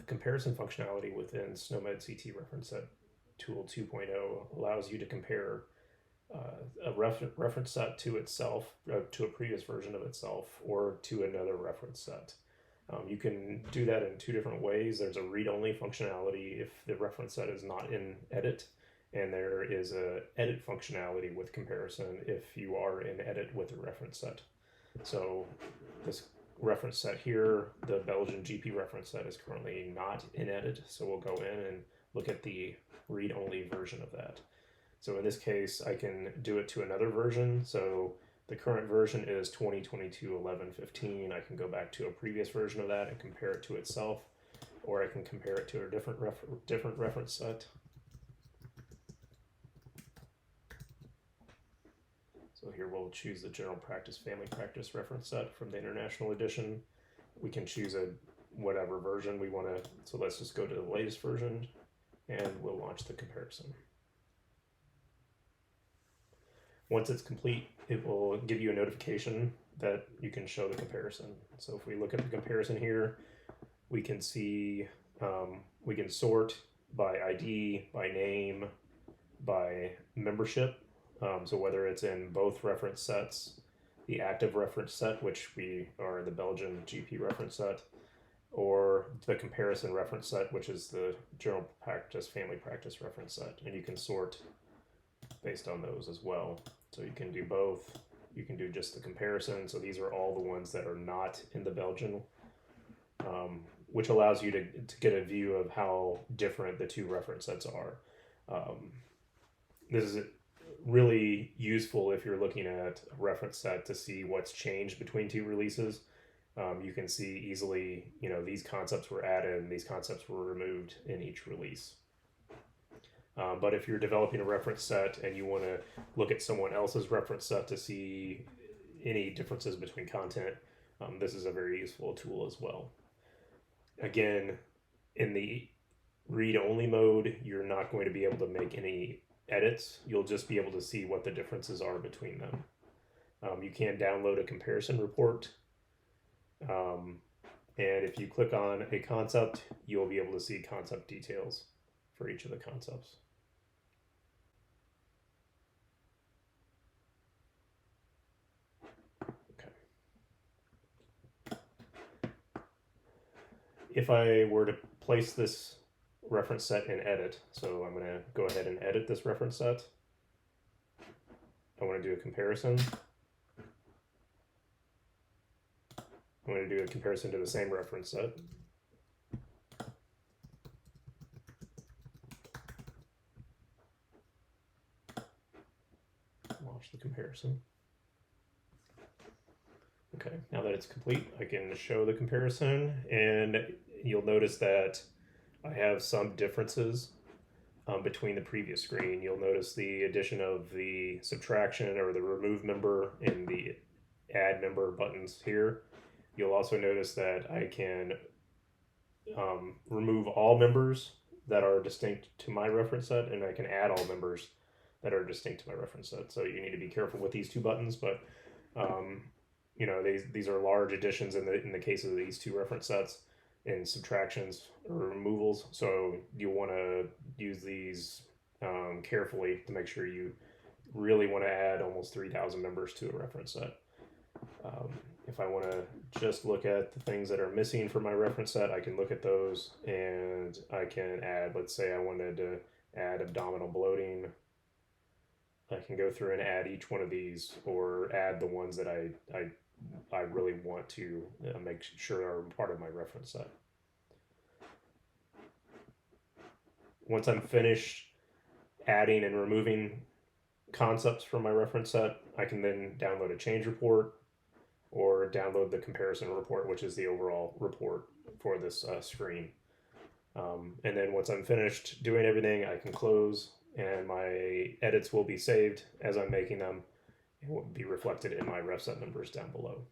comparison functionality within SNOMED CT reference set tool 2.0 allows you to compare a reference set to itself, to a previous version of itself, or to another reference set. You can do that in two different ways. There's a read-only functionality if the reference set is not in edit, and there is a edit functionality with comparison if you are in edit with a reference set. So this reference set here, the Belgian GP reference set, is currently not in edit, so we'll go in and look at the read-only version of that. So in this case, I can do it to another version. So the current version is 2022-11-15. I can go back to a previous version of that and compare it to itself, or I can compare it to a different reference set. So here we'll choose the general practice, family practice reference set from the international edition. We can choose whatever version we want to, so let's just go to the latest version and we'll launch the comparison. Once it's complete, it will give you a notification that you can show the comparison. So if we look at the comparison here, we can see, we can sort by ID, by name, by membership. So whether it's in both reference sets, the active reference set, which we are in the Belgian GP reference set, or the comparison reference set, which is the general practice, family practice reference set. And you can sort based on those as well. So you can do both. You can do just the comparison. So these are all the ones that are not in the Belgian, which allows you to get a view of how different the two reference sets are. This is really useful if you're looking at a reference set to see what's changed between two releases. You can see easily, these concepts were added and these concepts were removed in each release. But if you're developing a reference set and you want to look at someone else's reference set to see any differences between content, this is a very useful tool as well. Again, in the read-only mode, you're not going to be able to make any edits. You'll just be able to see what the differences are between them. You can download a comparison report. And if you click on a concept, you'll be able to see concept details for each of the concepts. If I were to place this reference set in edit, so I'm going to go ahead and edit this reference set. I want to do a comparison. I'm going to do a comparison to the same reference set. Launch the comparison. Okay, now that it's complete, I can show the comparison, and you'll notice that I have some differences between the previous screen. You'll notice the addition of the subtraction or the remove member and the add member buttons here. You'll also notice that I can remove all members that are distinct to my reference set, and I can add all members that are distinct to my reference set. So you need to be careful with these two buttons, but these are large additions in the case of these two reference sets in subtractions or removals. So you'll want to use these carefully to make sure you really want to add almost 3,000 members to a reference set. If I want to just look at the things that are missing from my reference set, I can look at those and I can add, let's say I wanted to add abdominal bloating. I can go through and add each one of these, or add the ones that I really want to make sure are part of my reference set. Once I'm finished adding and removing concepts from my reference set, I can then download a change report or download the comparison report, which is the overall report for this screen. And then once I'm finished doing everything, I can close, and my edits will be saved as I'm making them. It will be reflected in my ref set numbers down below.